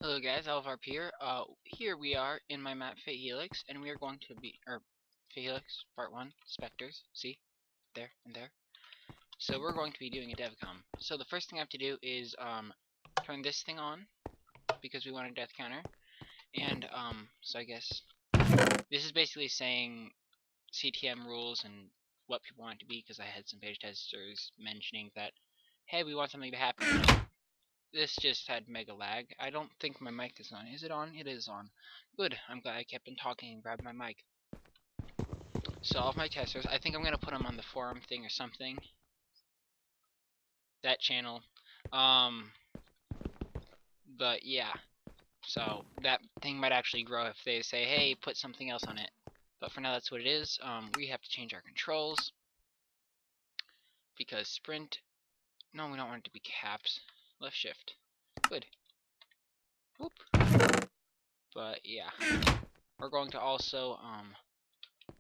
Hello guys, Alvarp here. Here we are in my map Fate Helix, and we are going to be, Fate Helix Part 1, Specters, see? There and there. So we're going to be doing a devcom. So the first thing I have to do is, turn this thing on, because we want a death counter. And, so I guess, this is basically saying CTM rules and what people want it to be, because I had some page testers mentioning that, hey, we want something to happen. This just had mega lag. I don't think my mic is on. Is it on? It is on. Good. I'm glad I kept on talking and grabbed my mic. So all of my testers, I think I'm going to put them on the forum thing or something. That channel. But yeah. So that thing might actually grow if they say, hey, put something else on it. But for now, that's what it is. We have to change our controls. Because sprint... No, we don't want it to be caps. Left shift. Good. Whoop. But yeah. We're going to also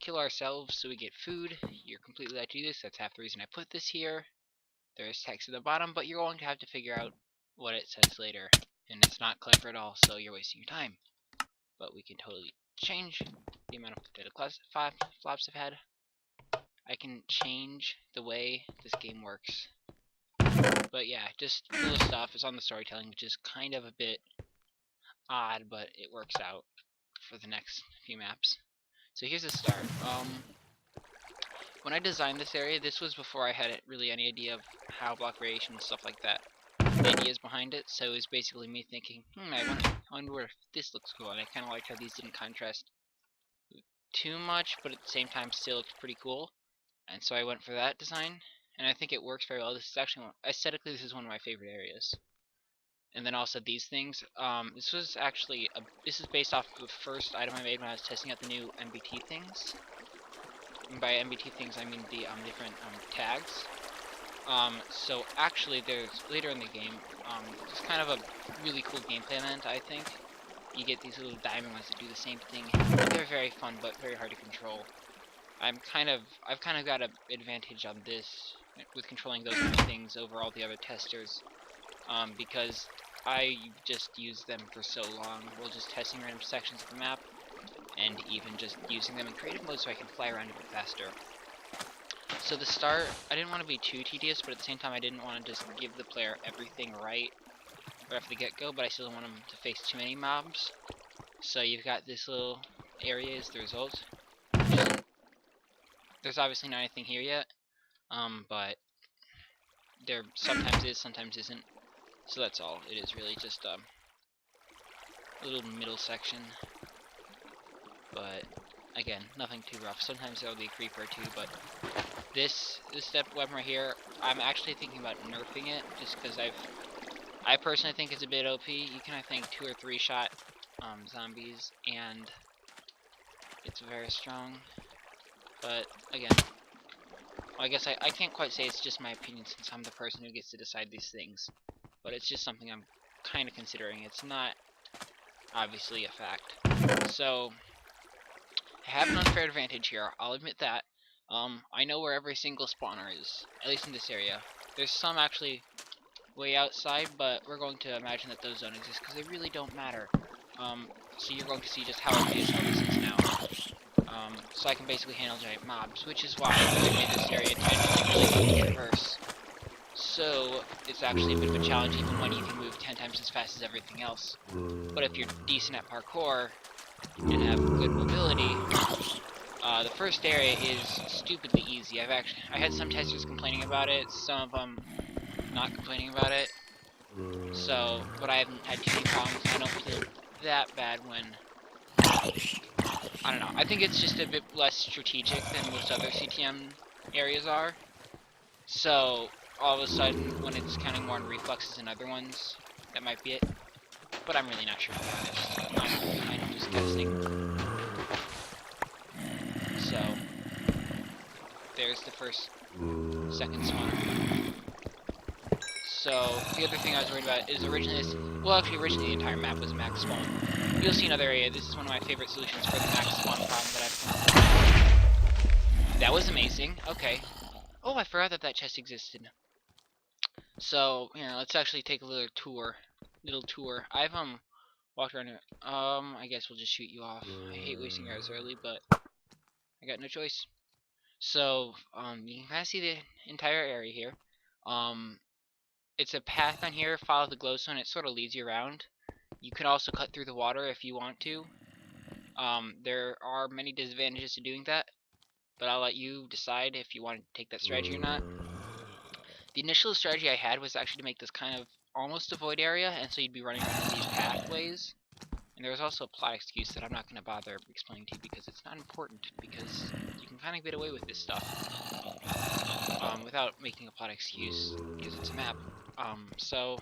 kill ourselves so we get food. You're completely allowed to do this. That's half the reason I put this here. There's text at the bottom, but you're going to have to figure out what it says later. And it's not clever at all, so you're wasting your time. But we can totally change the amount of data class 5 flops I've had. I can change the way this game works. But yeah, just little stuff. It's on the storytelling, which is kind of a bit odd, but it works out for the next few maps. So here's the start. When I designed this area, this was before I had really any idea of how block radiation and stuff like that, the ideas behind it, so it was basically me thinking, I wonder if this looks cool, and I kind of liked how these didn't contrast too much, but at the same time still looked pretty cool, and so I went for that design, and I think it works very well. This is actually, aesthetically, this is one of my favorite areas. And then also these things. This was actually this is based off of the first item I made when I was testing out the new MBT things. And by MBT things, I mean the different tags. So actually, there's later in the game, it's kind of a really cool gameplay element. I think you get these little diamond ones that do the same thing. They're very fun, but very hard to control. I've kind of got an advantage on this with controlling those kind of things over all the other testers. Because I just used them for so long, while just testing random sections of the map, and even just using them in creative mode so I can fly around a bit faster. So the start, I didn't want to be too tedious, but at the same time I didn't want to just give the player everything right off the get-go, but I still don't want them to face too many mobs. So you've got this little area is the result. There's obviously not anything here yet, but there sometimes is, sometimes isn't. So that's all. It is really just a little middle section. But again, nothing too rough. Sometimes there'll be a creeper too, but this step weapon right here, I'm actually thinking about nerfing it, just because I personally think it's a bit OP. You can, I think, 2 or 3 shot zombies, and it's very strong. But again, I guess I can't quite say it's just my opinion, since I'm the person who gets to decide these things. But it's just something I'm kind of considering. It's not obviously a fact. So I have an unfair advantage here, I'll admit that. I know where every single spawner is, at least in this area. There's some actually way outside, but we're going to imagine that those don't exist because they really don't matter. So you're going to see just how obvious all this is now. So I can basically handle giant mobs, which is why I made this area really diverse. So it's actually a bit of a challenge even when you can move 10 times as fast as everything else. But if you're decent at parkour and have good mobility, the first area is stupidly easy. I had some testers complaining about it, some of them not complaining about it. So, but I haven't had too many problems. I don't feel that bad when, I don't know. I think it's just a bit less strategic than most other CTM areas are. So all of a sudden, when it's counting more on reflexes than other ones, that might be it. But I'm really not sure, to be honest. I'm just guessing. So there's the second spawner. So the other thing I was worried about is originally the entire map was max spawn. You'll see another area. This is one of my favorite solutions for the max spawn problem that I've found. That was amazing. Okay. Oh, I forgot that chest existed. So, let's actually take a little tour. I've walked around here. I guess we'll just shoot you off. I hate wasting arrows early, but I got no choice. So, you can kind of see the entire area here. It's a path on here. Follow the glowstone. It sort of leads you around. You can also cut through the water if you want to. There are many disadvantages to doing that, but I'll let you decide if you want to take that strategy or not. The initial strategy I had was actually to make this kind of almost a void area, and so you'd be running around these pathways. And there was also a plot excuse that I'm not going to bother explaining to you because it's not important, because you can kind of get away with this stuff without making a plot excuse, because it's a map. So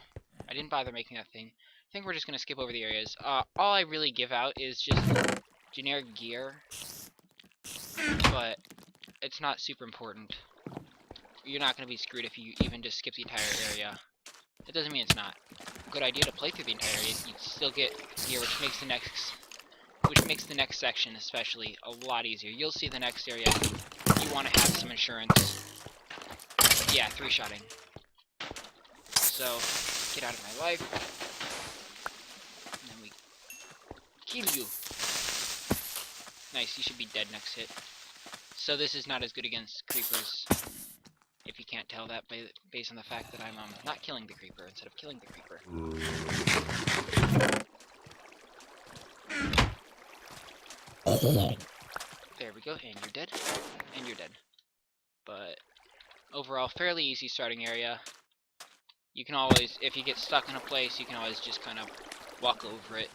I didn't bother making that thing. I think we're just going to skip over the areas. All I really give out is just generic gear, but it's not super important. You're not going to be screwed if you even just skip the entire area. That doesn't mean it's not a good idea to play through the entire area. You still get gear, which makes the next section especially a lot easier. You'll see the next area. You want to have some insurance. Yeah, 3-shotting. So get out of my life, and then we kill you. Nice. You should be dead next hit. So this is not as good against creepers. If you can't tell that based on the fact that I'm not killing the creeper instead of killing the creeper. There we go, and you're dead. And you're dead. But overall, fairly easy starting area. You can always, if you get stuck in a place, you can always just kind of walk over it.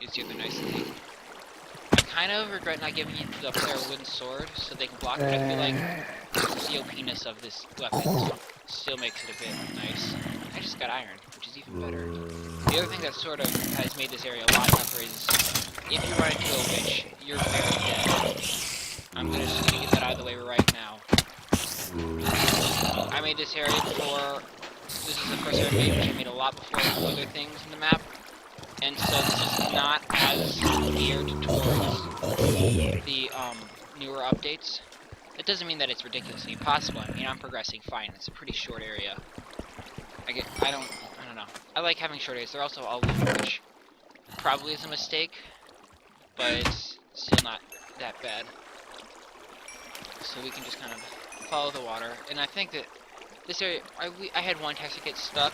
Is the other nice thing. I kind of regret not giving the player a wooden sword so they can block, but I feel like the OP-ness of this weapon still makes it a bit nice. I just got iron, which is even better. The other thing that sort of has made this area a lot tougher is if you run into a witch, you're very dead. I'm just gonna get that out of the way right now. I made this area before. This is the first area I made, which I made a lot before other things in the map. And so this is not as geared towards the newer updates. That doesn't mean that it's ridiculously impossible. I mean, I'm progressing fine. It's a pretty short area. I don't know. I like having short areas. They're also all loop, which probably is a mistake, but it's still not that bad. So we can just kind of follow the water. And I think that this area, I had one text that get stuck,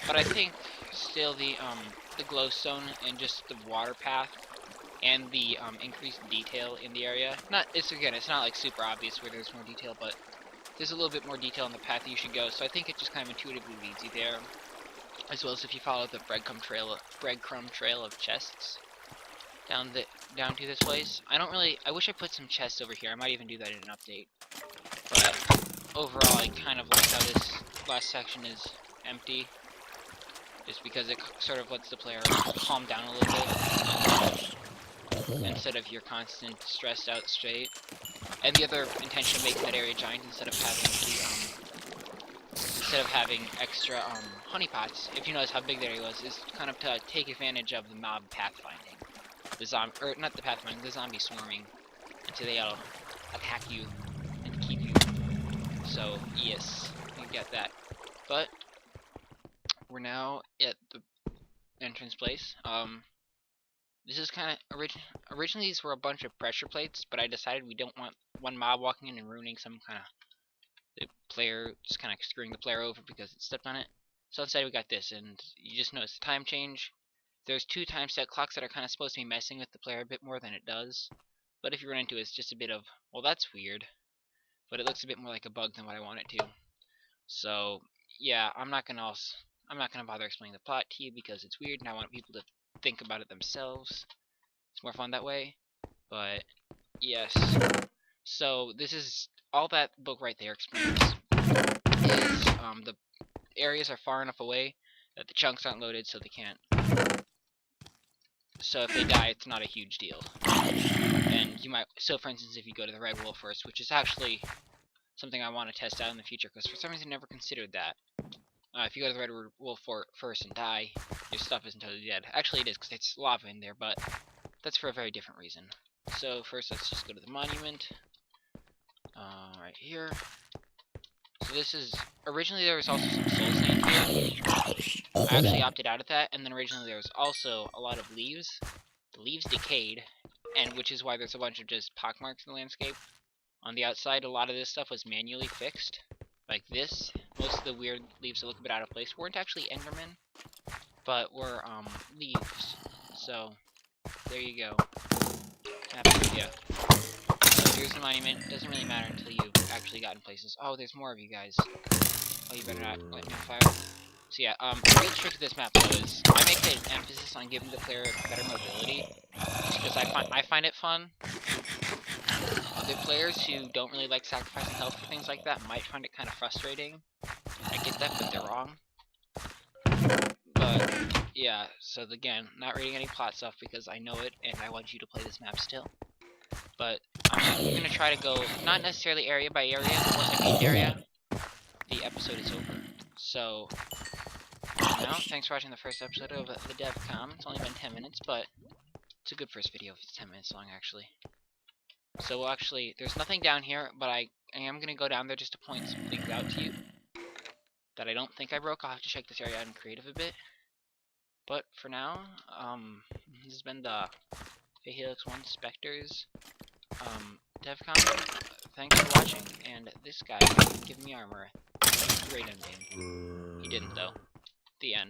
but I think still the glowstone and just the water path and the increased detail in the area. It's not like super obvious where there's more detail, but there's a little bit more detail in the path that you should go. So I think it just kind of intuitively leads you there, as well as if you follow the breadcrumb trail of chests down to this place. I wish I put some chests over here. I might even do that in an update. But overall, I kind of like how this last section is empty, just because it sort of lets the player calm down a little bit instead of your constant stressed out state. And the other intention of making that area giant instead of having extra honeypots, if you notice how big that area was, is kind of to take advantage of the mob pathfinding, the zombie swarming, until they'll attack you and keep you. So yes, you get that. But we're now at the entrance place. This is kind of originally these were a bunch of pressure plates, but I decided we don't want one mob walking in and ruining some kind of the player, just kind of screwing the player over because it stepped on it. So instead we got this, and you just notice the time change. There's 2 time set clocks that are kind of supposed to be messing with the player a bit more than it does. But if you run into it, it's just a bit of, well, that's weird. But it looks a bit more like a bug than what I want it to. So yeah, I'm not gonna bother explaining the plot to you because it's weird, and I want people to think about it themselves. It's more fun that way. But yes, so this is all that book right there explains. Is the areas are far enough away that the chunks aren't loaded, so they can't. So if they die, it's not a huge deal. And you might, so for instance, if you go to the Red Wolf first, which is actually something I want to test out in the future, because for some reason I never considered that. If you go to the Red Wolf first and die, your stuff isn't totally dead. Actually, it is, because it's lava in there, but that's for a very different reason. So first, let's just go to the monument. Right here. So this is, originally there was also some soul sand here, I actually opted out of that, and then originally there was also a lot of leaves. The leaves decayed, and which is why there's a bunch of just pockmarks in the landscape. On the outside, a lot of this stuff was manually fixed. Like this, most of the weird leaves that look a bit out of place weren't actually Endermen, but were leaves. So there you go. Yeah. So here's the monument. Doesn't really matter until you've actually gotten places. Oh, there's more of you guys. Oh, you better not let me on fire. So yeah, the real trick to this map though is I make an emphasis on giving the player better mobility, because I find it fun. Other players who don't really like sacrificing health for things like that might find it kind of frustrating. I get that, but they're wrong. But yeah, so again, not reading any plot stuff because I know it and I want you to play this map still. But I'm gonna try to go not necessarily area by area, but once I beat the area, the episode is over. So now, thanks for watching the first episode of the DevCom. It's only been 10 minutes, but it's a good first video if it's 10 minutes long, actually. So we'll actually, there's nothing down here, but I am going to go down there just to point some things out to you that I don't think I broke. I'll have to check this area out in creative a bit. But for now, this has been the Helix I Specters DevCom. Thanks for watching, and this guy gave me armor. Great ending. He didn't, though. The end.